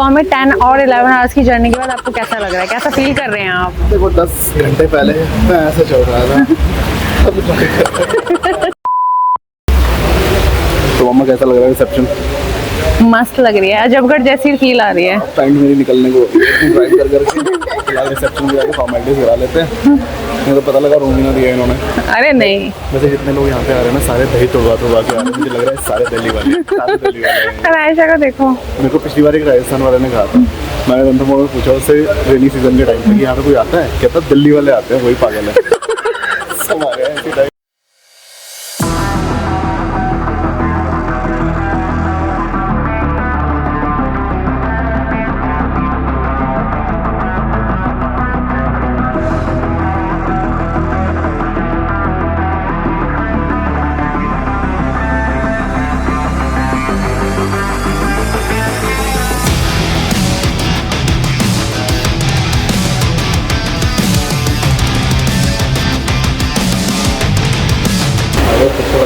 तो हमें 10 और 11 आवर्स की जर्नी के बाद आपको कैसा लग रहा है, कैसा फील कर रहे हैं आप? देखो 10 घंटे पहले मैं ऐसे चल रहा था। तो मम्मा कैसा लग रहा है रिसेप्शन? मस्त लग रही है, अजबगढ़ जैसी फील आ रही है। पैंट मेरी निकलने को ड्राइव कर करके रिसेप्शन में जाके फॉर्मेलिटीज करा लेते हैं। मुझे तो पता लगा रूम ही ना दिया इन्होंने। अरे नहीं, वैसे जितने लोग यहाँ पे आ रहे हैं ना सारे दही तोड़वा के आ रहे हैं। मुझे लग रहा है सारे दिल्ली वाले हैं। आयशा को देखो, मेरे को पिछली बार एक राजस्थान वाले ने कहा था, मैंने रणथंभौर में पूछा उससे रेनी सीजन के टाइम पे कि यहाँ पे कोई आता है, कहता दिल्ली वाले आते हैं, वही पागल है। सब आ गए ऐसे टाइम।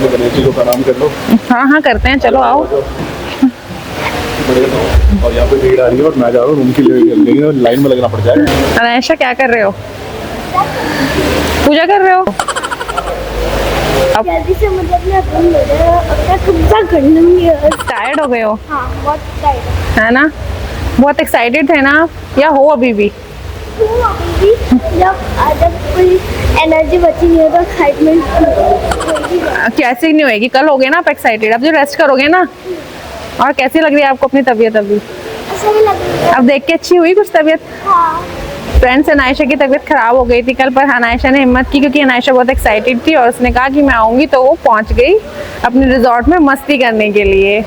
गणेश जी को प्रणाम कर लो। हाँ हाँ करते हैं, चलो आओ। और यहाँ पे भीड़ आ रही है और मैं जा रहा हूँ रूम के लिए, लाइन में लगना पड़ जाएगा। आयशा क्या कर रहे हो? पूजा कर रहे हो? जल्दी से मतलब मैं अपनी अपना कब्जा कर लूंगी। टायर्ड हो गए हो? हाँ बहुत टायर्ड है ना? बहुत एक्साइटेड थे ना या हो अभी भी? हूँ अभी भी। जब कोई एनर्जी बची नहीं है तो एक्साइटमेंट कैसी नहीं होएगी, कल हो गए ना आप एक्साइटेड, अब जो रेस्ट करोगे ना। और कैसी लग रही है आपको अपनी तबीयत अभी? ऐसा भी लग रहा है। अब देख के अच्छी हुई कुछ तबीयत? हाँ फ्रेंड्स, अनायशा की तबीयत खराब हो गई थी कल, पर अनायशा ने हिम्मत की क्योंकि अनायशा बहुत एक्साइटेड थी और उसने कहा कि मैं आऊंगी, तो वो पहुंच गई अपने रिजॉर्ट में मस्ती करने के लिए।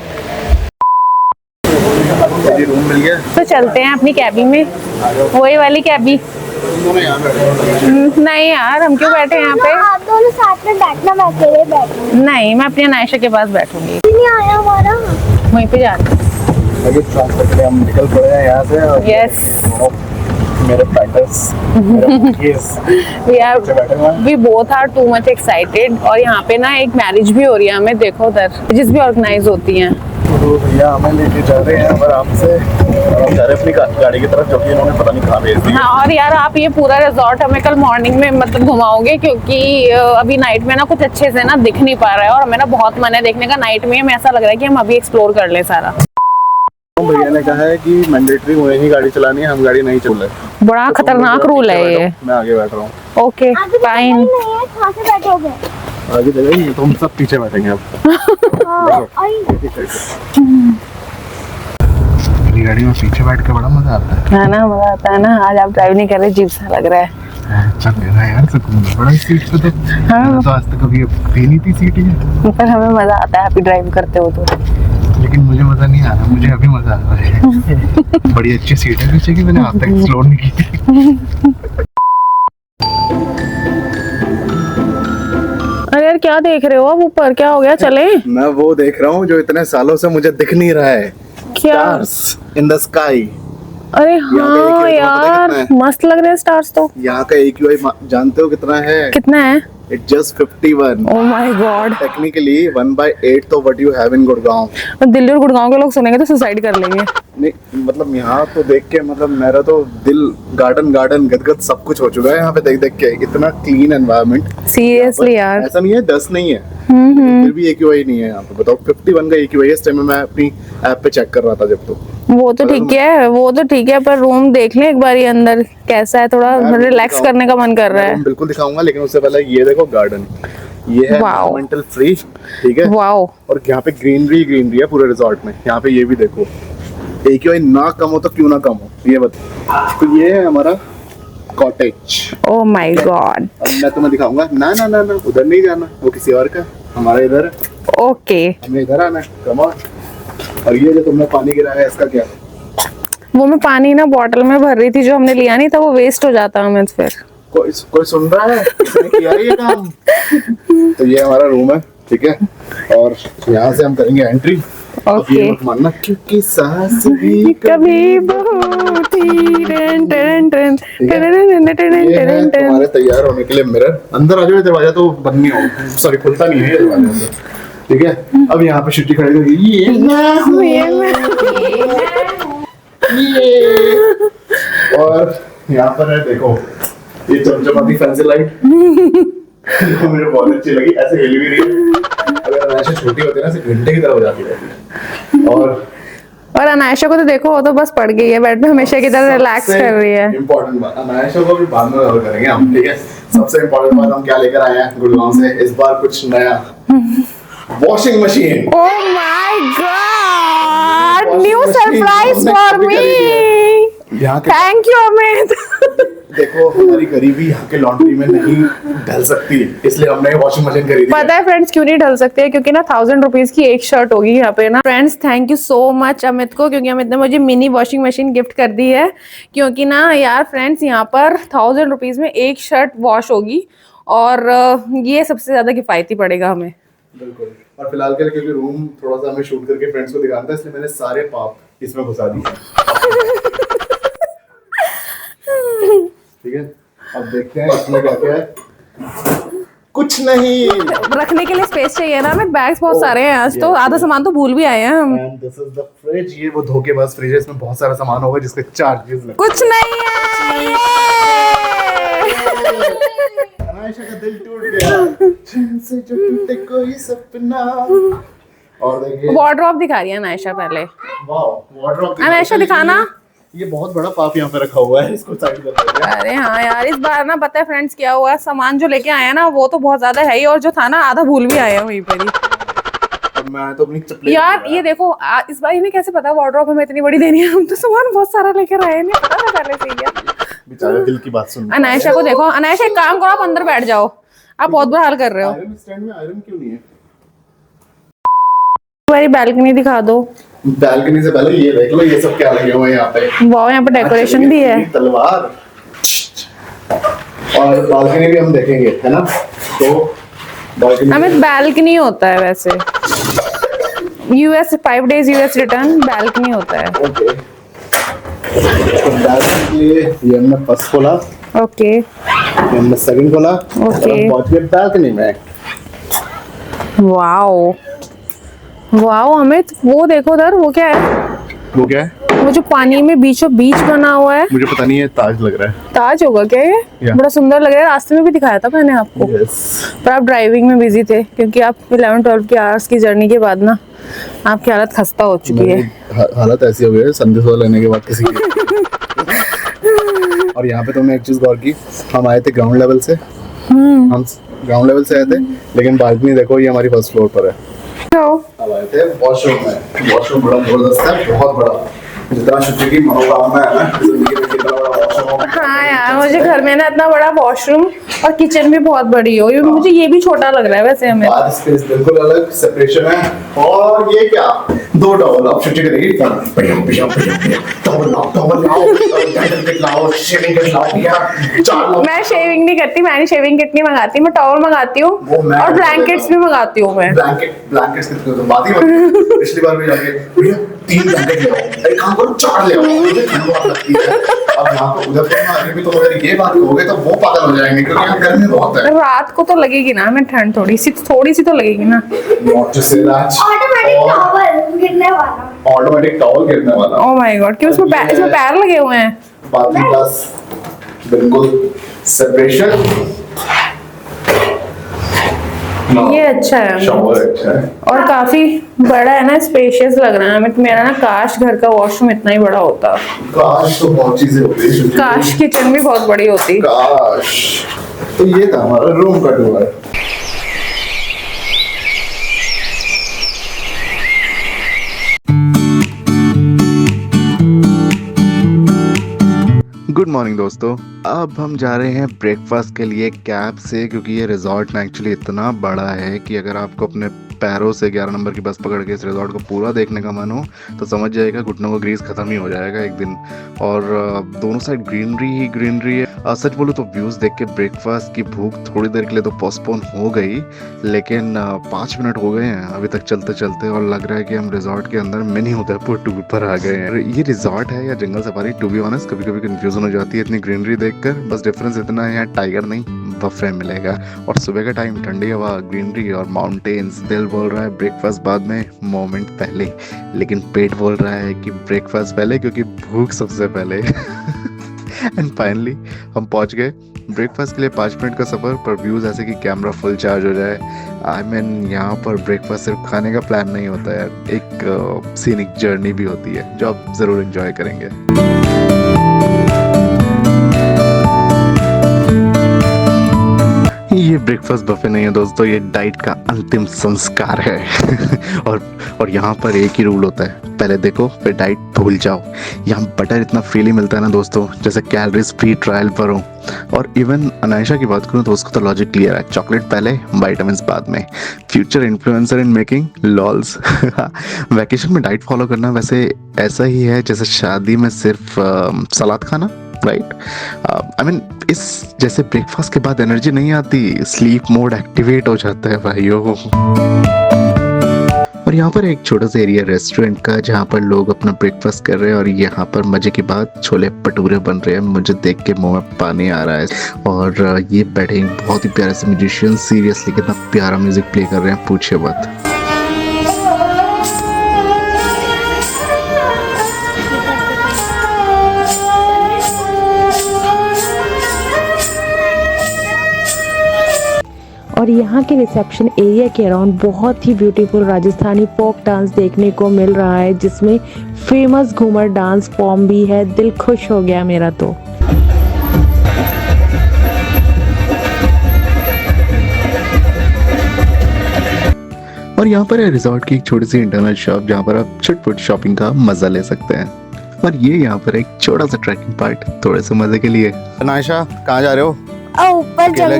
रूम मिल गया तो चलते हैं अपनी कैबी में, वही वाली कैबी। नहीं यार, हम क्यों बैठे हैं यहाँ पे? आप दोनों साथ में बैठना, मैं अकेले बैठूंगी। नहीं, मैं अपनी अनायशा के पास बैठूंगी। नहीं आया हमारा, वहीं पे जा रहे हैं। हम निकल पड़े हैं यहाँ से और Yes. मेरे fighters we both are too much excited. और यहाँ पे ना एक मैरिज भी हो रही है, हमें देखो उधर जिस भी ऑर्गेनाइज होती हैं। तो भैया हमें लेके जा रहे हैं आराम से, हम जा रहे हैं अपनी गाड़ी की तरफ, जो कि इन्होंने पता नहीं कहाँ भेज दी। हाँ, और यार आप ये पूरा रिजॉर्ट हमें कल मॉर्निंग में मतलब घुमाओगे, क्योंकि अभी नाइट में ना कुछ अच्छे से ना दिख नहीं पा रहा है और हमें ना बहुत मन है देखने का नाइट में। हमें ऐसा लग रहा है कि हम अभी एक्सप्लोर कर ले सारा। भैया ने कहा है कि मैंडेटरी मुझे ही गाड़ी चलानी है, हम गाड़ी नहीं चल रहे। बड़ा खतरनाक रूल है ये। मैं आगे बैठ रहा हूँ। Okay fine. नहीं है, कहाँ से बैठोगे? आगे जगह तो हम सब पीछे बैठेंगे अब। मेरी गाड़ी में पीछे बैठ के बड़ा मजा आता है ना, मजा आता है ना। आज आप ड्राइव नहीं कर रहे, अजीब सा लग रहा है। चल रहा है यार, सुकून बड़ा इस सीट पे। तो हाँ, तो आज तक कभी थी नहीं थी सीट ही, पर हमें मजा आता है आप ड्राइव करते हो तो। लेकिन मुझे मजा नहीं आ रहा, मुझे अभी मजा आ रहा है। बड़ी अच्छी सीट है पीछे की, मैंने आज तक एक्सप्लोर नहीं की। अरे यार क्या देख रहे हो आप ऊपर, क्या हो गया? चले? मैं वो देख रहा हूँ जो इतने सालों से मुझे दिख नहीं रहा है। क्या? Stars in the sky. अरे यहाँ पे हाँ AQI यार, कितना है? मस्त लग रहे हैं स्टार्स तो। यहाँ का AQI जानते हो कितना है? कितना है? It's just 51. Oh my God. Technically 1/8 तो what you have in Gurgaon. Delhi और गुड़गांव के लोग सुनेंगे तो सुसाइड कर लेंगे। नहीं मतलब यहाँ तो देख के मतलब मेरा तो दिल गार्डन गदगद सब कुछ हो चुका है यहाँ पे देख देख के। इतना क्लीन एनवायरनमेंट। सीरियसली यार। ऐसा नहीं है 10 नहीं है, फिर भी AQI नहीं है यहाँ पे। बताओ 51 का AQI है इस टाइम में। मैं अपनी ऐप पे चेक कर रहा था जब। तो वो तो ठीक है, वो तो ठीक है, पर रूम देख लें एक बार ये अंदर कैसा है, थोड़ा रिलैक्स करने का मन कर रहा है। बिल्कुल दिखाऊंगा, लेकिन उससे पहले ये देखो गार्डन, ये है एनवायरमेंटल फ्री, ठीक है। वाओ। और यहाँ पे ग्रीनरी है पूरे रिजॉर्ट में। यहाँ पे ये भी देखो, AQI ना कम हो तो क्यों ना कम हो, ये बताओ। तो ये है हमारा कॉटेज। Oh my God. अब मैं तुम्हें दिखाऊंगा। ना ना ना ना, उधर नहीं जाना, वो किसी और का, हमारा इधर है। ओके, हमें इधर आना, कम ऑन। और ये जो तुमने पानी गिराया है इसका क्या? वो मैं पानी ना बॉटल में भर रही थी, जो हमने लिया नहीं था वो वेस्ट हो जाता हमें फिर। कोई सुन रहा है? किसने किया ये काम? तो ये हमारा रूम है, ठीक है। और यहाँ से हम करेंगे एंट्री। ओके। मत मानना क्योंकि सास भी कभी बहू थी। तुम्हारे तैयार होने के लिए मिरर। अंदर आ जाओ, दरवाजा तो बंद नहीं हो, सॉरी खुलता नहीं है ये दरवाजा, ठीक है। अब यहाँ पे शिट्टी खड़ी होगी, ये और यहाँ पर है देखो ये चमचमाती फैंसी लाइट जो मुझे बहुत अच्छी लगी, ऐसे हिल भी रही है। अगर ऐसे छोटी होती है ना, ऐसे घंटे की तरह हो जाती रहती है। और अनायशा को तो देखो, वो तो बस पड़ गई है बेड पे, हमेशा की तरह रिलैक्स कर रही है। इम्पोर्टेंट बात, अनायशा को भी बाद में कवर करेंगे हम, ठीक है। सबसे इम्पोर्टेंट बात हम क्या लेकर आए हैं गुड़गांव से इस बार, कुछ नया washing machine. Oh my God, new surprise for me. यहाँ के थैंक यू अमित। देखो हमारी गरीबी यहाँ के लॉन्ड्री में नहीं ढल सकती, इसलिए हमने वॉशिंग मशीन खरीदी पता है फ्रेंड्स क्यों नहीं ढल सकते, क्योंकि ना 1000 रुपीज की एक शर्ट होगी यहाँ पे ना। Friends thank you so much Amit को, क्योंकि अमित ने मुझे मिनी वॉशिंग मशीन गिफ्ट कर दी है। क्योंकि ना यार फ्रेंड्स यहाँ पर 1000 रुपीज में एक शर्ट वॉश होगी, और ये सबसे ज्यादा किफायती पड़ेगा हमें। बिल्कुल। और फिलहाल के लिए क्योंकि रूम थोड़ा सा हमें शूट करके फ्रेंड्स को दिखाना था, इसलिए मैंने सारे पाप इसमें घुसा दिए। ठीक है, अब देखते हैं इसमें क्या क्या है। कुछ नहीं, रखने के लिए स्पेस चाहिए ना हमें, बैग्स बहुत सारे हैं आज तो, आधा सामान तो भूल भी आए हैं हम। And this is the fridge. ये वो धोखेबाज फ्रिज है, इसमें बहुत सारा सामान होगा जिसके चार्जेस लगते कुछ नहीं है। अनायशा का दिल टूट गया, चैन से जो टूटे कोई सपना। और देखिए वार्डरोब दिखा रही है अनायशा पहले। वाओ, वार्डरोब अनायशा दिखाना। ये बहुत बड़ा पाप यहाँ पे रखा हुआ है, इसको साइड कर देते हैं। अरे हाँ यार, इस बार ना पता है फ्रेंड्स क्या हुआ, सामान जो लेके आए हैं ना वो तो बहुत ज्यादा है ही, और जो था ना आधा भूल भी आए हैं वहीं पर ही। अब मैं तो अपनी चप्पलें यार ये देखो इस बार इन्हें कैसे पता वार्डरोब हमें इतनी बड़ी देनी है, हम तो सामान बहुत सारा लेकर आए हैं, नहीं पता था पहले से ही क्या। बेचारे दिल की बात सुन। अनायशा को देखो, अनायशा एक काम करो, आप अंदर बैठ जाओ, आप बहुत बुरा हाल कर रहे हो। आयरन स्टैंड में आयरन क्यों नहीं है? तुम्हारी बैल्कनी दिखा दो। बैल्कनी से पहले ये देख लो, ये सब क्या लगे हुए हैं यहाँ पे। वाह, यहाँ पे डेकोरेशन भी है। तलवार। और बालकनी भी हम देखेंगे, है ना? तो बालकनी हमें बैल्कनी होता है वैसे, US 5 days US return balcony होता है। ओके। तो बैल्कनी के लिए ये हमने फर्स्ट खोला, ओके ये हमने सेकंड खोला, ओके। अब पहुंच गए बैल्कनी में। वाओ वाओ अमित, वो देखो उधर, वो क्या है? वो क्या है? वो जो पानी में बीचों बीच बना हुआ है, मुझे पता नहीं है, ताज लग रहा है। ताज होगा क्या ये? Yeah. बड़ा सुंदर लग रहा है, रास्ते में भी दिखाया था मैंने आपको। यस। पर आप ड्राइविंग में बिजी थे, क्योंकि आप 11-12 की आवर्स की जर्नी के बाद ना आपकी हालत खस्ता हो चुकी है। हालत ऐसी हो गई है संदेश वाला लेने के बाद किसी की। और यहाँ पे तुमने एक चीज गौर की, हम आए थे ग्राउंड लेवल से, हम ग्राउंड लेवल से आए थे, लेकिन बालकनी देखो ये हमारी फर्स्ट फ्लोर पर है। अब आए थे वॉशरूम में। वॉशरूम बड़ा जबरदस्त है, बहुत बड़ा, जितना शुचि की मनोकामना है ना, जिंदगी में कितना बड़ा वॉशरूम। हाँ यार, मुझे घर में ना इतना बड़ा वॉशरूम और किचन भी बहुत बड़ी हो, मुझे ये भी छोटा लग रहा है वैसे हमें। बाहर स्पेस बिल्कुल अलग, सेपरेशन है। और ये क्या, 2 टॉवल। अब शुचि करेगी मैं शेविंग नहीं करती, मैंने शेविंग किट नहीं मंगाती, मैं टॉवल मंगाती हूँ और ब्लैंकेट्स भी मंगाती हूँ मैं। ब्लैंकेट्स कितने तो बात ही मत। पिछली बार भी जाके भैया 3 ब्लैंकेट ले आओ, अरे काम करो 4 ले आओ, मुझे ठंड बहुत लगती है। अब यहाँ पे उधर तो आगे भी, तो अगर ये बात कहोगे तो वो पागल हो जाएंगे, क्योंकि यहाँ गर्मी बहुत है। रात को तो लगेगी ना हमें ठंड, थोड़ी सी तो लगेगी ना। Not to say that. Automatic towel गिरने वाला। ऑटोमेटिक टॉवल गिरने वाला। ओह माय गॉड, क्यों इसमें पैर लगे हुए हैं? बाथरूम ग्लास बिल्कुल सेपरेशन। ये अच्छा है शॉवर अच्छा है और काफी बड़ा है ना, स्पेशियस लग रहा है। मेरा ना काश घर का वॉशरूम इतना ही बड़ा होता। काश तो बहुत चीजें होती है। काश किचन भी बहुत बड़ी होती। काश। तो ये था हमारा रूम का टूर। गुड मॉर्निंग दोस्तों, अब हम जा रहे हैं ब्रेकफास्ट के लिए कैब से, क्योंकि ये रिजॉर्ट ना एक्चुअली इतना बड़ा है कि अगर आपको अपने पैरों से 11 नंबर की बस पकड़ के इस रिजॉर्ट को पूरा देखने का मन हो तो समझ जाएगा घुटनों का ग्रीस ख़त्म ही हो जाएगा एक दिन। और दोनों साइड ग्रीनरी ही ग्रीनरी है। सच बोलूँ तो व्यूज़ देख के ब्रेकफास्ट की भूख थोड़ी देर के लिए तो पोस्टपोन हो गई, लेकिन 5 मिनट हो गए हैं अभी तक चलते चलते, और लग रहा है कि हम रिजॉर्ट के अंदर मिनी उदयपुर टूर पर आ गए हैं। ये रिजॉर्ट है या जंगल सफारी, टू बी ऑनेस्ट कभी कभी कंफ्यूजन हो जाती है इतनी ग्रीनरी देखकर। बस डिफरेंस इतना है, यहाँ टाइगर नहीं बफे मिलेगा, और सुबह का टाइम, ठंडी हवा, ग्रीनरी और माउंटेन्स। दिल बोल रहा है ब्रेकफास्ट बाद में, मोमेंट पहले, लेकिन पेट बोल रहा है कि ब्रेकफास्ट पहले, क्योंकि भूख सबसे पहले। एंड फाइनली हम पहुंच गए। ब्रेकफास्ट के लिए 5 मिनट का सफ़र, पर व्यूज़ ऐसे कि कैमरा फुल चार्ज हो जाए। आई मीन यहाँ पर ब्रेकफास्ट सिर्फ खाने का प्लान नहीं होता है, एक सीनिक जर्नी भी होती है जो आप ज़रूर एंजॉय करेंगे। ये ब्रेकफास्ट बफे नहीं है दोस्तों, ये डाइट का अंतिम संस्कार है। और यहाँ पर एक ही रूल होता है, पहले देखो फिर डाइट भूल जाओ। यहाँ बटर इतना फ्रीली मिलता है ना दोस्तों, जैसे कैलोरीज फ्री ट्रायल पर हो। और इवन अनायशा की बात करूँ तो उसको तो लॉजिक क्लियर है, चॉकलेट पहले, विटामिन्स बाद में। Future influencer in making lols. Vacation में डाइट फॉलो करना वैसे ऐसा ही है जैसे शादी में सिर्फ सलाद खाना, राइट? आई मीन इस जैसे ब्रेकफास्ट के बाद एनर्जी नहीं आती, स्लीप मोड एक्टिवेट हो जाता है भाइयों। और यहाँ पर एक छोटा सा एरिया रेस्टोरेंट का, जहाँ पर लोग अपना ब्रेकफास्ट कर रहे हैं, और यहाँ पर मजे की बात छोले भटूरे बन रहे हैं। मुझे देख के मुंह में पानी आ रहा है। और ये बैठे बहुत ही प्यारे से म्यूजिशियन, सीरियसली कितना प्यारा म्यूजिक प्ले कर रहे हैं, पूछिए मत। और यहाँ के रिसेप्शन एरिया के अराउंड बहुत ही ब्यूटीफुल राजस्थानी फोक डांस देखने को मिल रहा है, जिसमें फेमस घूमर डांस फॉर्म भी है। दिल खुश हो गया मेरा तो। और यहाँ पर है रिजॉर्ट की एक छोटी सी इंटरनल शॉप, जहाँ पर आप छुटपुट शॉपिंग का मजा ले सकते हैं। और ये यहाँ पर एक छोटा सा ट्रैकिंग पार्ट, थोड़े से मजे के लिए। अनायशा कहाँ जा रहे हो? ऊपर अकेले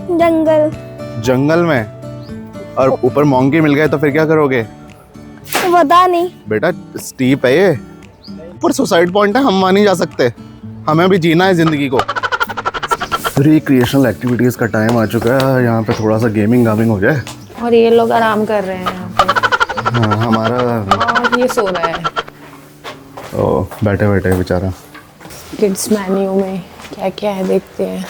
जंगल जंगल में, और ऊपर मोंकी मिल गए तो फिर क्या करोगे? पता नहीं बेटा स्टीप है ये, ऊपर सुसाइड पॉइंट है, हम वहाँ नहीं जा सकते, हमें भी जीना है जिंदगी को। रिक्रिएशनल एक्टिविटीज का टाइम आ चुका है, यहाँ पे थोड़ा सा गेमिंग हो जाए। और ये लोग आराम कर रहे हैं यहाँ पे। हाँ, हमारा और ये सो रहा है। ओ बैठे बैठे बेचारा। किड्स मेन्यू में क्या क्या है देखते हैं।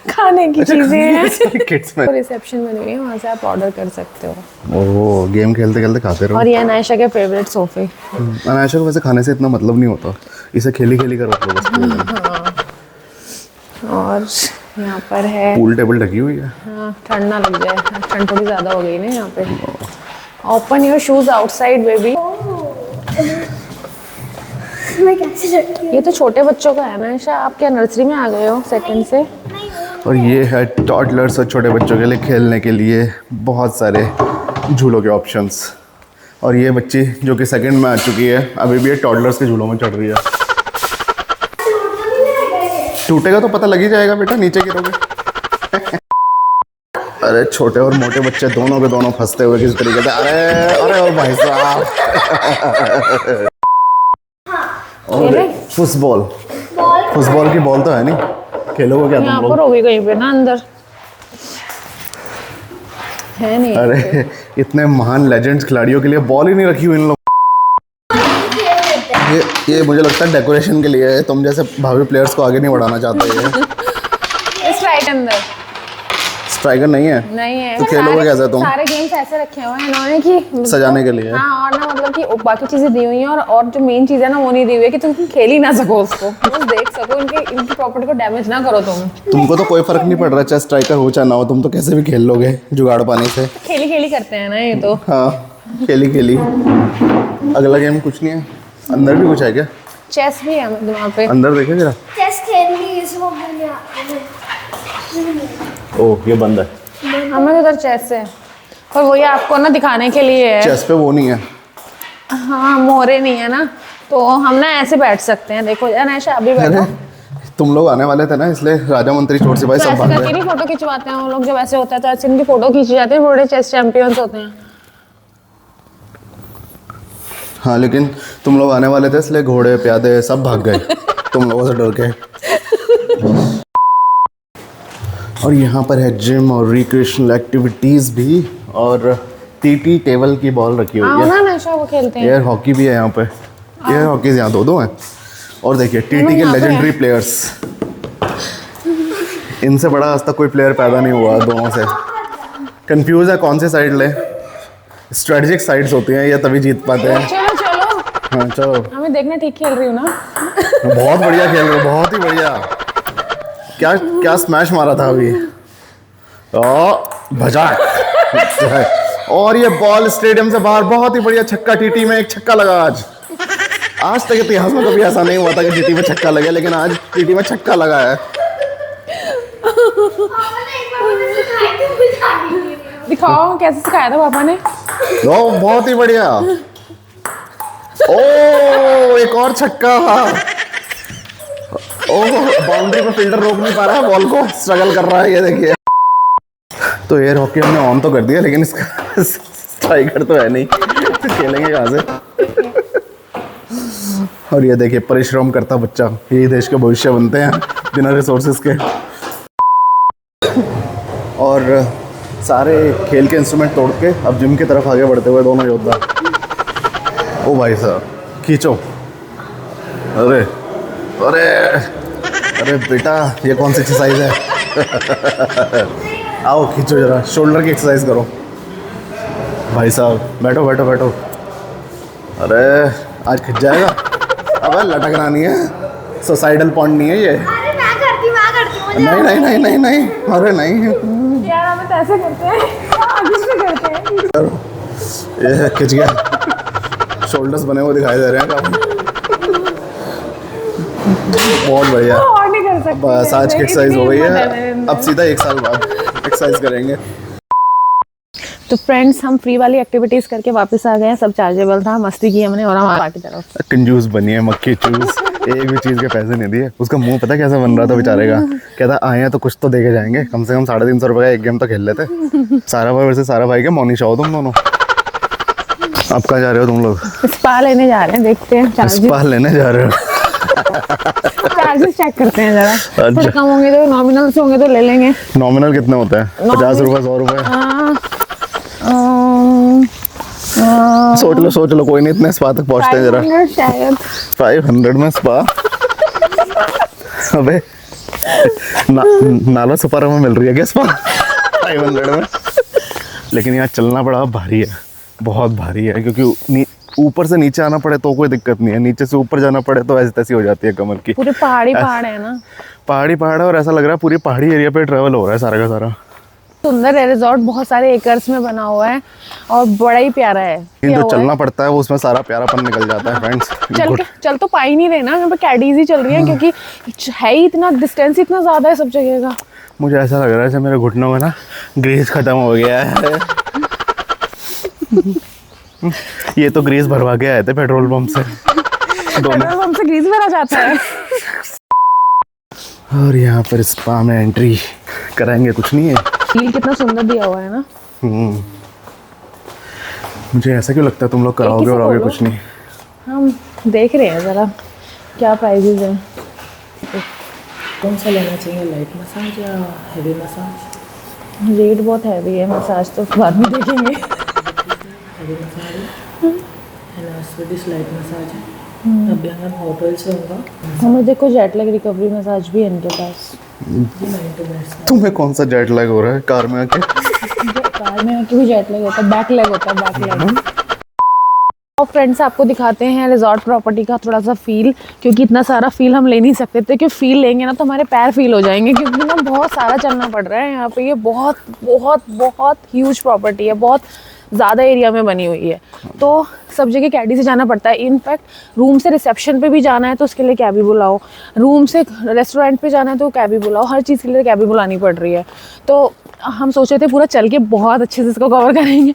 खाने की चीजें हैं। किड्स में तो रिसेप्शन बनी हुई है, वहाँ से आप ऑर्डर कर सकते हो। ओह, गेम खेलते खेलते खाते रहो। और ये अनायशा के फेवरेट सोफे। अनायशा को वैसे खाने से इतना मतलब नहीं होता, इसे खेली खेली कर रखो बस। और यहाँ पर है पूल टेबल ढकी हुई है। हाँ, ठंड ना लग जाए, ठंड थोड़ी ज्यादा हो गई ना यहाँ पे। Open your shoes outside baby. मैं कैसे चढ़ती हूँ? ये तो छोटे बच्चों का है ना ईशा, आप क्या नर्सरी में आ गए हो सेकंड से? और ये है टॉडलर्स और छोटे बच्चों के लिए खेलने के लिए बहुत सारे झूलों के ऑप्शंस। और ये बच्ची जो कि सेकंड में आ चुकी है, अभी भी ये टॉडलर्स के झूलों में चढ़ रही है। टूटेगा तो पता लग ही जाएगा बेटा, नीचे गिरोगे। अरे छोटे और मोटे बच्चे दोनों के दोनों फंसते हुए किस तरीके से। अरे अरे ओ भाई साहब। फुटबॉल की बॉल तो है नहीं, खेलोगे क्या यहाँ तुम पर लोग? होगी कहीं पे ना अंदर है नहीं। अरे इतने महान लेजेंड्स खिलाड़ियों के लिए बॉल ही नहीं रखी हुई इन लोग। ये मुझे लगता है डेकोरेशन के लिए है, तुम जैसे भावी प्लेयर्स को आगे नहीं बढ़ाना चाहते हैं। स्ट्राइक अंदर स्ट्राइकर नहीं है तो खेलोगे कैसे तुम? सारे गेम्स ऐसे रखे हुए हैं इन्होंने कि सजाने के लिए। हाँ, और ना मतलब कि बाकी चीजें दी हुई हैं, और जो मेन चीज है ना वो नहीं दी हुई है कि तुम खेल ही ना सको उसको, बस देख सको, इनकी प्रॉपर्टी को डैमेज ना करो तुम। तुमको तो कोई फर्क नहीं पड़ रहा चाहे स्ट्राइकर हो चाहे ना हो, तुम तो कैसे भी खेल लोगे जुगाड़ पानी से। खेली करते हैं ना ये तो। हाँ खेली। अगला गेम कुछ नहीं है, अंदर भी कुछ है क्या? चेस भी है मतलब वहाँ पे। अंदर देखे जरा। चेस खेलनी इसको मैंने ओह ये बंद है। हमें उधर चेस है, पर वो ये आपको ना दिखाने के लिए है। चेस पे वो नहीं है। हाँ, मोहरे नहीं है ना, तो हम ना ऐसे बैठ सकते हैं। देखो अनायशा अभी बैठो। तुम लोग आने वाले थे ना, इसलिए राजा मंत्री चोर सिपाही तो सब ऐसे भाग करके गए। नहीं फोटो खिंचवाते हैं वो लोग, जब ऐसे होता है तो ऐसे इनकी फोटो खींची जाती है, बड़े चेस चैंपियंस होते हैं। हाँ लेकिन तुम लोग आने वाले थे इसलिए घोड़े प्यादे सब भाग गए तुम लोगों से डर के। और यहाँ पर है जिम और रिक्रिएशनल एक्टिविटीज़ भी, और टीटी टेबल की बॉल रखी हुई है। ना नशा वो खेलते हैं। एयर हॉकी भी है यहाँ पे, एयर हॉकीज यहाँ दो हैं। और देखिए टीटी के लेजेंडरी प्लेयर्स, इनसे बड़ा आज तक कोई प्लेयर पैदा नहीं हुआ दोनों से। कंफ्यूज है कौन सी साइड ले, स्ट्रेटेजिक साइड्स होती हैं, ये तभी जीत पाते हैं। चलो चलो, हाँ चलो, हमें देखना ठीक खेल रही हूँ ना। बहुत बढ़िया खेल रहे हो, बहुत ही बढ़िया। क्या क्या स्मैश मारा था अभी, भजा। और ये बॉल स्टेडियम से बाहर, बहुत ही बढ़िया छक्का। टीटी में एक छक्का लगा आज। आज तक इतिहास में कभी ऐसा नहीं हुआ था कि टीटी में छक्का लगे, लेकिन आज टीटी में छक्का लगा है। दिखाओ कैसे सिखाया था पापा ने। बहुत ही बढ़िया। ओ एक और छक्का। बाउंड्री पर फील्डर रोक नहीं पा रहा है बॉल को, स्ट्रगल कर रहा है, ये देखिए। तो एयर हॉकी हमने ऑन तो कर दिया, लेकिन इसका स्ट्राइकर तो है नहीं, तो खेलेंगे कहाँ से। और ये देखिए परिश्रम करता बच्चा, यही देश के भविष्य बनते हैं बिना रिसोर्सेज के। और सारे खेल के इंस्ट्रूमेंट तोड़ के अब जिम की तरफ आगे बढ़ते हुए दोनों योद्धा। ओ भाई साहब खींचो। अरे अरे अरे बेटा, ये कौन सी एक्सरसाइज है। आओ खींचो जरा, शोल्डर की एक्सरसाइज करो। भाई साहब बैठो बैठो बैठो। अरे आज खिंच जाएगा। अबे लटकना नहीं है, सुसाइडल पॉइंट नहीं है ये। अरे मैं करती हूँ। नहीं नहीं नहीं नहीं नहीं, अरे नहीं यार हमें तो ऐसे करते हैं, आगे से करते हैं। ये खिंच गया, शोल्डर्स बने हुए दिखाई दे रहे हैं काफी। बहुत बढ़िया। और नहीं कर सकते। बस आज की एक्सरसाइज हो गई है, अब सीधा 1 साल बाद एक्सरसाइज करेंगे। तो फ्रेंड्स हम फ्री वाली एक्टिविटीज करके वापस आ गए हैं, सब चार्जेबल था, मस्ती की हमने और हम आगे की तरफ। कंजूस बनी है मक्खी चूस, एक भी चीज़ के पैसे नहीं दिए। उसका मुंह पता कैसा बन रहा था बेचारे का, कहता आए हैं तो कुछ तो देके जाएंगे, कम से कम 350 रुपये का एक गेम तो खेल लेते। सारा भाई वैसे सारा भाई के मोनिशा हो तुम दोनों। अब कहाँ जा रहे हो तुम लोग? स्पा लेने जा रहे हैं, देखते हैं स्पा लेने जा रहे हो? चार्जेस चेक करते हैं जरा। थोड़े कम होंगे तो, नॉमिनल से होंगे तो ले लेंगे। नॉमिनल कितने होते हैं? 50 रुपये, 100 रुपये? सोच लो कोई नहीं, इतने स्पा तक पहुंचते हैं जरा। 500 शायद। 500 में स्पा? अबे नाला सुपारा में मिल रही है क्या स्पा 500 में? लेकिन यहाँ चलना बड़ा भारी है, बहुत भारी है, क्योंकि ऊपर से नीचे आना पड़े तो कोई दिक्कत नहीं है, नीचे से ऊपर जाना पड़े तो ऐसी तैसी हो जाती है कमर की। पूरे पहाड़ है ना, पहाड़ है, और ऐसा लग रहा है पूरी पहाड़ी एरिया पे ट्रेवल हो रहा है सारा का सारा। सुंदर है रिजॉर्ट, बहुत सारे एकर्स में बना हुआ है और बड़ा ही प्यारा है। जो चलना पड़ता है वो उसमें सारा प्यारापन निकल जाता है फ्रेंड्स। चल तो पा ही नहीं रहे ना, यहाँ पे कैडीज ही चल रही है, क्योंकि है ही इतना डिस्टेंस इतना ज्यादा है सब जगह का। मुझे ऐसा लग रहा है जैसे मेरे घुटनों में ना ग्रीस खत्म हो गया है। ये तो ग्रीस भरवा के आए थे पेट्रोल पंप से। पेट्रोल पंप से ग्रीस भरा जाता है। और यहाँ पर स्पा में एंट्री कराएंगे, कुछ नहीं है। फील कितना सुंदर दिया हुआ है ना। मुझे ऐसा क्यों लगता है तुम लोग कराओगे और आगे कुछ नहीं। हम देख रहे हैं जरा क्या प्राइजेज हैं। कौन सा लेना चाहिए, लाइट मसाज या हैवी मसाज? रेट बहुत हैवी है, मसाज तो बाद में देखेंगे। हैवी मसाज है ना, स्वीडिश लाइट मसाज है। अभी अगर होटल से होगा। हमें देखो जेट लैग रिकवरी मसाज भी है इनके पास। तुम्हें कौन सा जेट लैग हो रहा है कार में आके? कार में आके भी जेट लैग होता है, बैक लैग होता है, बैक लैग। और फ्रेंड्स आपको दिखाते हैं रिजॉर्ट प्रॉपर्टी का थोड़ा सा फील, क्योंकि इतना सारा फील हम ले नहीं सकते थे, क्योंकि फील लेंगे ना तो हमारे पैर फील हो जाएंगे, क्योंकि ना बहुत सारा चलना पड़ रहा है यहाँ पे। ये बहुत बहुत बहुत ह्यूज प्रॉपर्टी है, बहुत ज़्यादा एरिया में बनी हुई है, तो सब जगह कैडी से जाना पड़ता है। इनफैक्ट रूम से रिसेप्शन पे भी जाना है तो उसके लिए कैबी बुलाओ, रूम से रेस्टोरेंट पे जाना है तो कैबी बुलाओ, हर चीज़ के लिए कैबी बुलानी पड़ रही है। तो हम सोच रहे थे पूरा चल के बहुत अच्छे से इसको कवर करेंगे,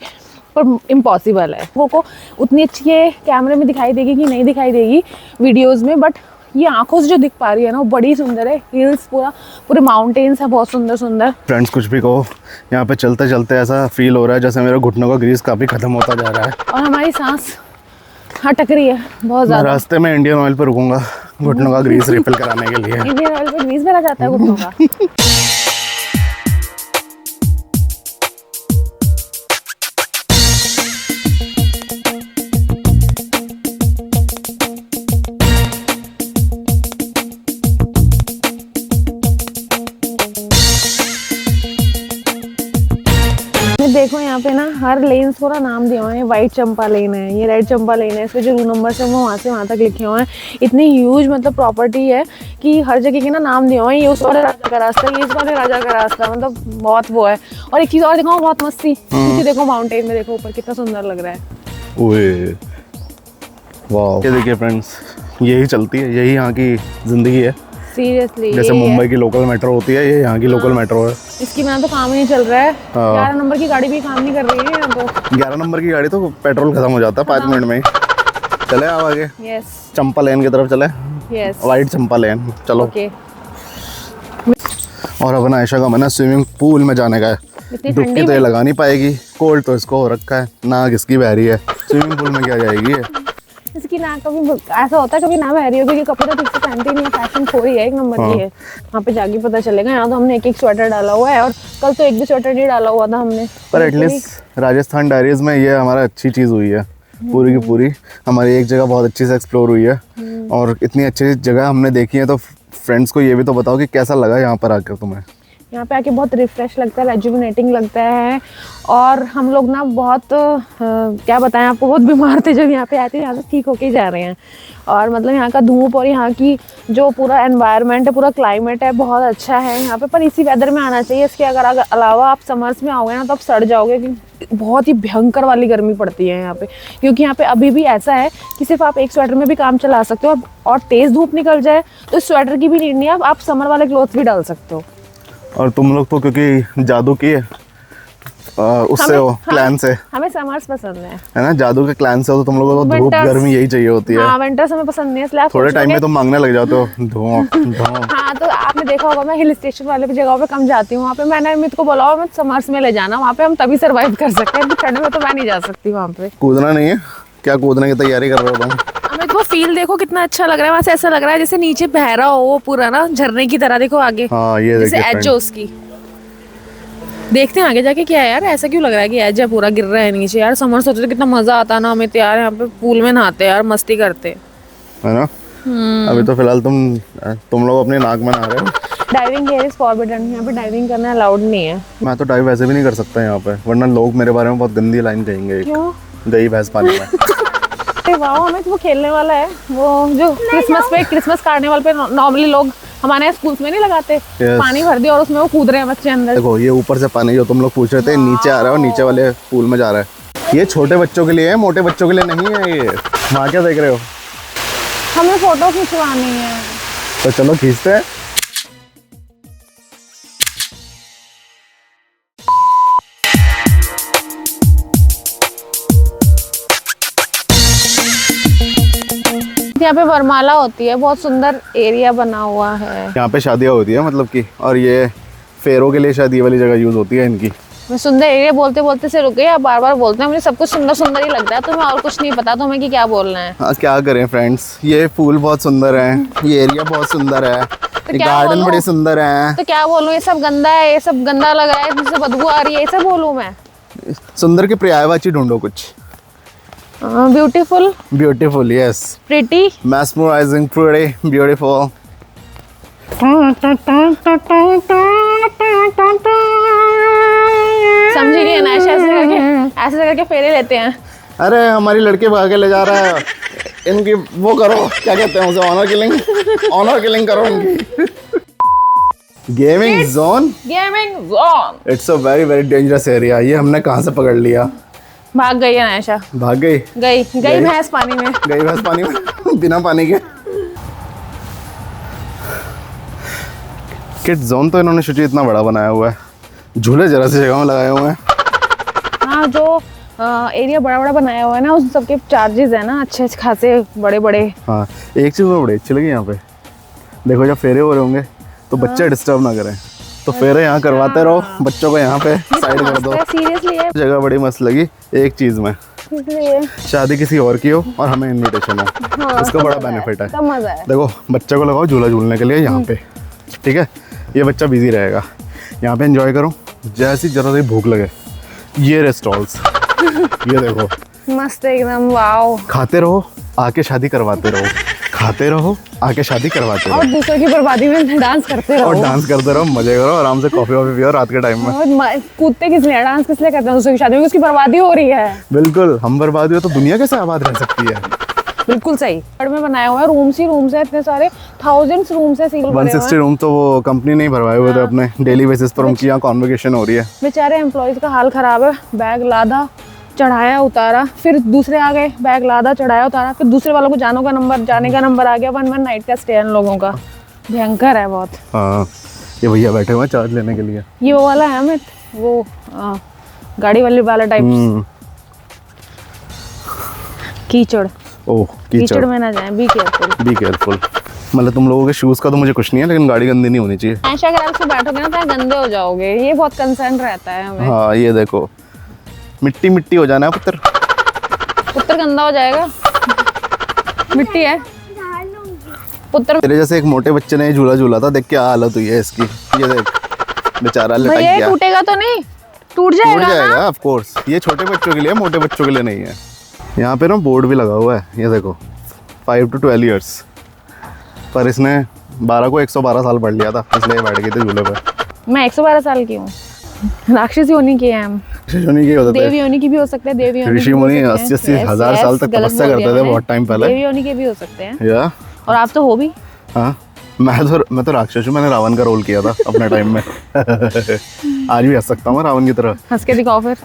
पर इम्पॉसिबल है। वो को उतनी अच्छी ये कैमरे में दिखाई देगी कि नहीं दिखाई देगी वीडियोज़ में, बट ये आंखों से जो दिख पा रही है ना वो बड़ी सुंदर है। हिल्स पूरे माउंटेन्स है, बहुत सुंदर सुंदर। फ्रेंड्स कुछ भी कहो, यहाँ पे चलते चलते ऐसा फील हो रहा है जैसे मेरे घुटनों का ग्रीस काफ़ी ख़त्म होता जा रहा है और हमारी सांस अटक रही है बहुत मैं ज़्यादा। रास्ते में इंडियन ऑयल पे रुकूंगा। घुटनों का ग्रीस रिफिल कराने के लिए। इंडियन ऑयल पे ग्रीस भरा जाता है घुटनों का। देखो यहाँ पे ना हर लेन्स को ना नाम दिया हुआ है। वाइट चंपा लेन है, ये रेड चंपा लेन है, इसमें जो रूम नंबर है वो वहाँ से वहाँ तक लिखे हुए हैं। इतनी ह्यूज मतलब प्रॉपर्टी है कि हर जगह के ना नाम दिए हुए हैं। ये उस वाले राजा का रास्ता है, ये इस वाले राजा का रास्ता, मतलब बहुत वो है। और एक चीज़ और दिखाऊँ बहुत मस्ती, नीचे देखो माउंटेन में, देखो ऊपर कितना सुंदर लग रहा है। ओए वाह, ये देखिए फ्रेंड्स, यही चलती है, यही यहाँ की जिंदगी है। सीरियसली जैसे मुंबई की लोकल मेट्रो होती है, ये यहाँ की लोकल मेट्रो है। इसकी बिना तो काम ही नहीं चल रहा है। 11 नंबर की गाड़ी भी काम नहीं कर रही है यहाँ तो। 11 नंबर की गाड़ी तो पेट्रोल खत्म हो जाता है 5 मिनट में ही। चले आप आगे, यस चंपा लेन की तरफ चले। यस वाइट चंपा लेन, चलो। ओके। और अब आयशा का मन है स्विमिंग पूल में जाने का है। इतनी डुबकी ठंडी तो ये में लगा नहीं पाएगी, कोल्ड तो इसको हो रखा है, नाक इसकी बह रही है, स्विमिंग पूल में क्या जाएगी ये। इसकी नाक कभी ऐसा होता है कभी ना बह रही हो, क्योंकि कपड़े तो ठीक से पहनते ही नहीं है, फैशन खोरी है एक नंबर की है। वहाँ पे जाके पता चलेगा। यहाँ तो हमने एक स्वेटर डाला हुआ है और कल तो एक भी स्वेटर नहीं डाला हुआ था हमने। पर एटलीस्ट राजस्थान डायरीज में ये हमारा अच्छी चीज़ हुई है, पूरी की पूरी हमारी एक जगह बहुत अच्छी से एक्सप्लोर हुई है। और इतनी अच्छी जगह हमने देखी है, तो फ्रेंड्स को ये भी तो बताओ कि कैसा लगा यहाँ पर आकर तुम्हें। यहाँ पे आके बहुत रिफ्रेश लगता है, रेजुविनेटिंग लगता है। और हम लोग ना बहुत क्या बताएं आपको, बहुत बीमार थे जब यहाँ पे आते, यहाँ से ठीक होके जा रहे हैं। और मतलब यहाँ का धूप और यहाँ की जो पूरा एनवायरनमेंट है, पूरा क्लाइमेट है, बहुत अच्छा है यहाँ पे। पर इसी वेदर में आना चाहिए। इसके अगर अलावा आप समर्स में आओगे ना तो आप सड़ जाओगे, क्योंकि बहुत ही भयंकर वाली गर्मी पड़ती है यहाँ पे। क्योंकि यहाँ पे अभी भी ऐसा है कि सिर्फ आप एक स्वेटर में भी काम चला सकते हो, और तेज़ धूप निकल जाए तो स्वेटर की भी नीड नहीं है, आप समर वाले क्लोथ भी डाल सकते हो। और तुम लोग तो क्योंकि जादू की है उससे हो क्लैन से, हमें समर्स पसंद है ना, जादू के क्लैन से हो, तो तुम लोगों को धूप Winters- गर्मी यही चाहिए होती है। हाँ, विंटर्स हमें पसंद नहीं है, इसलिए आप थोड़े सोचोगे- टाइम में तुम मांगने लग जाते हो धूप धूप। हाँ, तो आपने देखा होगा मैं हिल स्टेशन वाले भी जगहों पे कम जाती हूँ। वहाँ पे मैंने अमित को बोला मैं समर्स में ले जाना, वहाँ पे हम तभी सर्वाइव कर सकते हैं। ठंड में तो मैं नहीं जा सकती वहाँ पे। कूदना नहीं है क्या? कूदने की तैयारी कर रहे हो तुम? अमित वो फील देखो कितना अच्छा लग रहा है, वहाँ से ऐसा लग रहा है जैसे नीचे बह रहा हो वो पूरा ना झरने की तरह। देखो आगे, हाँ ये जैसे देखिए एज है उसकी। देखते हैं आगे जाके क्या है यार, ऐसा क्यों लग रहा है कि एज है पूरा गिर रहा है नीचे। यार समर सोचते तो कितना मजा आता ना हमें, यार यहाँ पे पूल में नहाते यार, मस्ती करते है ना। अभी तो फिलहाल तुम लोग अपनी नाक में नहा रहे हो। डाइविंग हियर इज फॉरबिडन, यहाँ पे डाइविंग करना अलाउड नहीं है। मैं तो डाइव वैसे भी नहीं कर सकता यहाँ पे, वरना लोग मेरे बारे में बहुत गंदी लाइन कहेंगे। क्यों? गई भैंस पानी में। अरे वाह, हमें वो खेलने वाला है, वो जो क्रिसमस कार्निवल पे नॉर्मली लोग हमारे यहाँ स्कूल्स में नहीं लगाते, पानी भर दिया और उसमें वो कूद रहे हैं बच्चे अंदर। देखो ये ऊपर से पानी जो तुम लोग पूछ रहे थे नीचे आ रहा है, और नीचे वाले पूल में जा रहा है। ये छोटे बच्चों के लिए है, मोटे बच्चों के लिए नहीं है। ये वहाँ क्या देख रहे हो? हमें फोटो खिंचवानी है। तो चलो खींचते हैं। यहाँ पे वरमाला होती है, बहुत सुंदर एरिया बना हुआ है। यहाँ पे शादियाँ होती है मतलब कि, और ये फेरों के लिए शादी वाली जगह यूज होती है इनकी। मैं सुंदर एरिया बोलते बोलते से रुक गई, आप बार बार बोलते हैं। मुझे सब कुछ सुंदर सुंदर ही लगता है, तुम्हें और कुछ नहीं पता तुम्हें कि क्या बोलना है। हाँ क्या करें फ्रेंड्स, ये फूल बहुत सुंदर है, ये एरिया बहुत सुंदर है, ये क्या गार्डन बोलूं? बड़े सुंदर है। तो क्या बोलूँ, ये सब गंदा है, ये सब गंदा लग रहा है, जिससे बदबू आ रही है, ये सब बोलूँ मैं? सुंदर के पर्यायवाची ढूंढो कुछ। Beautiful, beautiful, yes. Pretty, mesmerizing, pretty, beautiful। समझी नहीं ना, ऐसे करके फेरे लेते हैं। अरे हमारी लड़की भागे ले जा रहा है, इनकी वो करो, क्या कहते हैं उसे, ऑनर किलिंग करो इनकी। Gaming zone, gaming zone. It's a very very dangerous area. ये हमने कहाँ से पकड़ लिया? भाग गई है नायशा, भाग गई, गई भैंस पानी में, गई भैंस पानी में बिना पानी के। किड जोन तो इन्होंने शुचि इतना बड़ा बनाया हुआ है, झूले जरा सी जगह में लगाए हुए हैं। हाँ, जो एरिया बड़ा बड़ा बनाया हुआ है ना, उस सबके चार्जेस है ना अच्छे खासे बड़े बड़े। हाँ, एक चीज़ बड़ी अच्छी लगी यहाँ पे, देखो जब फेरे हो रहे होंगे तो बच्चे डिस्टर्ब ना करें, तो फेरे यहाँ करवाते रहो, बच्चों को यहाँ पे साइड कर दो। सीरियसली है, जगह बड़ी मस्त लगी एक चीज़ में, इसलिए शादी किसी और की हो और हमें इनविटेशन हो, इसका बड़ा बेनिफिट है। तब मजा है। देखो बच्चे को लगाओ झूला झूलने के लिए यहाँ पे, ठीक है, ये बच्चा बिजी रहेगा, यहाँ पे एंजॉय करो। जैसी जरा सी भूख लगे ये रहे स्टॉल्स, ये देखो मस्त एकदम, वाओ। खाते रहो आके शादी करवाते रहो, खाते रहो आके शादी करवाते और रहो, दूसरों की बर्बादी में डांस करते और रहो। डांस करते रहो, मजे करो, आराम से कॉफी वॉफी पियो रात के टाइम में। और कूदते किस लिए, डांस किस लिए करते हैं दूसरों की शादी में? उसकी बर्बादी हो रही है। बिल्कुल, हम बर्बाद हुए तो दुनिया कैसे आबाद रह सकती है। बिल्कुल सही। घर में बनाया हुआ है, रूम्स ही रूम्स है, इतने सारे थाउजेंड्स रूम्स है, सिंगल 160 रूम तो वो कंपनी नहीं भरवाए हुए थे अपने, डेली बेसिस पर उनकी यहाँ कॉन्वोकेशन हो रही है। बेचारे एम्प्लॉयज का हाल खराब है। बैग लादा, चढ़ाया उतारा, फिर दूसरे आ गए, बैग लादा, चढ़ाया उतारा, फिर दूसरे वालों को जाने का नंबर आ गया। 1 नाइट का स्टे है इन लोगों का, भयंकर है बहुत। हाँ, ये भैया बैठे हुए हैं चार्ज लेने के लिए। ये वो वाला है अमित, वो गाड़ी वाला टाइप। कीचड़, ओह कीचड़ में ना जाए, बी केयरफुल। Be careful. मतलब तुम लोगों के शूज़ का तो मुझे कुछ नहीं है, लेकिन गाड़ी गंदी नहीं होनी चाहिए। ऐसा अगर आप बैठोगे ना तो गंदे हो जाओगे, ये बहुत कंसर्न रहता है हमें। हाँ, ये देखो मिट्टी मिट्टी हो जाना है पुत्र, पुत्र गंदा हो जाएगा। मिट्टी है पुत्र। तेरे जैसे एक मोटे बच्चे ने झूला झूला था, देख क्या हालत हुई है इसकी। ये देख बेचारा लटक भैया ये गया। टूटेगा तो नहीं? टूट टूट जाएगा ना? जाएगा ऑफ कोर्स। ये छोटे बच्चों के लिए, मोटे बच्चों के लिए नहीं है। यहाँ पे ना बोर्ड भी लगा हुआ है, ये देखो 5 to 12 years, पर इसने 12 को 112 साल पढ़ लिया था, इसलिए बैठ गए थे झूले पे। मैं 112 साल की हूँ। राक्षस योनि की है हम। ऋषि के होते देव थे, योनि की भी हो सकते हैं, देव योनि ऋषि मुनि 80-80 हजार साल तक तपस्या करते थे बहुत टाइम पहले। देव योनि के भी हो सकते हैं, या और आप तो हो भी। हाँ, मैं तो राक्षस हूँ, मैंने रावण का रोल किया था अपने टाइम में। आज भी हंस सकता हूँ मैं रावण की तरह। हंस के दिखाओ फिर।